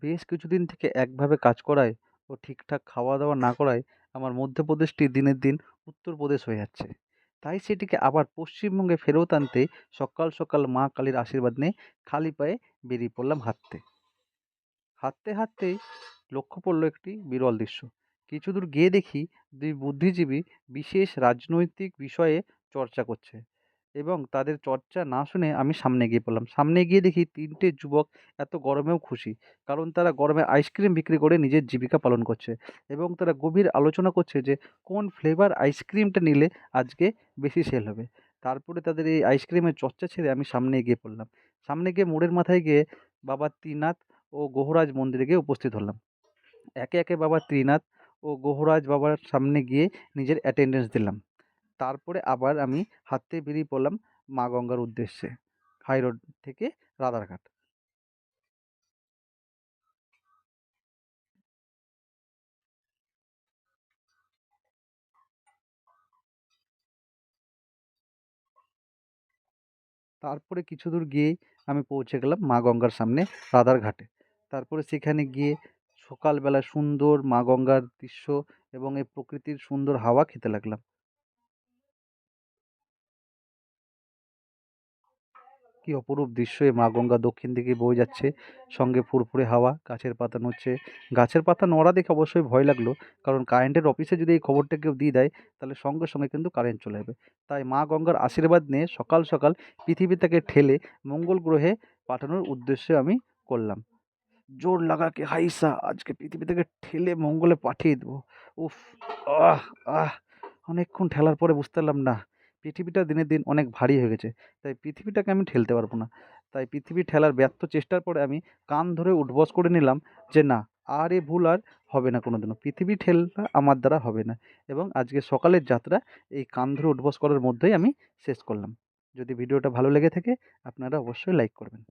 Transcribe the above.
বেশ কিছুদিন থেকে একভাবে কাজ করায় ও ঠিকঠাক খাওয়া-দাওয়া না করায় আমার মধ্যপ্রদেশটি দিনের দিন উত্তরপ্রদেশ হয়ে যাচ্ছে। তাই সেটিকে আবার পশ্চিমবঙ্গে ফেরত আনতে সকাল, সকাল মা কালীর আশীর্বাদ নিয়ে খালি পায়ে বেরিয়ে পড়লাম হাঁটতে। হাঁটতেই লক্ষ্য পড়ল একটি বিরল দৃশ্য। কিছুদূর গিয়ে দেখি ২ বুদ্ধিজীবী বিশেষ রাজনৈতিক বিষয়ে চর্চা করছে এবং তাদের চর্চা না শুনে আমি সামনে গিয়ে পড়লাম। সামনে গিয়ে দেখি ৩ টে যুবক এত গরমেও খুশি। কারণ তারা গরমে আইসক্রিম বিক্রি করে নিজের জীবিকা পালন করছে এবং তারা গভীর আলোচনা করছে যে কোন ফ্লেভার আইসক্রিমটা নিলে আজকে বেশি সেল হবে। তারপরে তাদের এই আইসক্রিমের চর্চা ছেড়ে আমি সামনে এগিয়ে পড়লাম। সামনে গিয়ে মোড়ের মাথায় গিয়ে বাবা ত্রিনাথ ও গুহরাজ মন্দিরে গিয়ে উপস্থিত হলাম। একে, একে বাবা ত্রিনাথ ও গুহরাজ বাবার সামনে গিয়ে নিজের অ্যাটেন্ডেন্স দিলাম। তারপরে আবার আমি হাঁটতে বেরিয়ে পড়লাম মা গঙ্গার উদ্দেশ্যে। হাই রোড থেকে রাধারঘাট। তারপরে কিছুদূর গিয়েই আমি পৌঁছে গেলাম মা গঙ্গার সামনে রাধারঘাটে। তারপরে সেখানে গিয়ে সকালবেলা সুন্দর মা গঙ্গার দৃশ্য এবং এই প্রকৃতির সুন্দর হাওয়া খেতে লাগলাম। কি অপরূপ দৃশ্য! এই মা গঙ্গা দক্ষিণ দিকে বয়ে যাচ্ছে। সঙ্গে ফুরফুরে হাওয়া, গাছের পাতা নড়ছে। গাছের পাতা নড়া দেখে অবশ্যই ভয় লাগলো। কারণ কারেন্টের অফিসে যদি এই খবরটা কেউ দিয়ে দেয়, তাহলে সঙ্গে, সঙ্গে কিন্তু কারেন্ট চলে যাবে। তাই মা গঙ্গার আশীর্বাদ নিয়ে সকাল, সকাল পৃথিবী থেকে ঠেলে মঙ্গল গ্রহে পাঠানোর উদ্দেশ্যে আমি করলাম। জোর লাগা কে হাইসা! আজকে পৃথিবী থেকে ঠেলে মঙ্গলে পাঠিয়ে দেবো। উফ! আহ! আহ! অনেকক্ষণ ঠেলার পরে বুঝতে পারলাম না, পৃথিবীটা দিনের দিন অনেক ভারী হয়ে গেছে। তাই পৃথিবীটাকে আমি ঠেলতে পারবো না। তাই পৃথিবী ঠেলার ব্যর্থ চেষ্টার পরে আমি কান ধরে উঠবস করে নিলাম যে না, আর এ ভুল আর হবে না কোনোদিনও। পৃথিবী ঠেলা আমার দ্বারা হবে না। এবং আজকে সকালের যাত্রা এই কান ধরে উঠবস করার মধ্যেই আমি শেষ করলাম। যদি ভিডিওটা ভালো লেগে থাকে আপনারা অবশ্যই লাইক করবেন।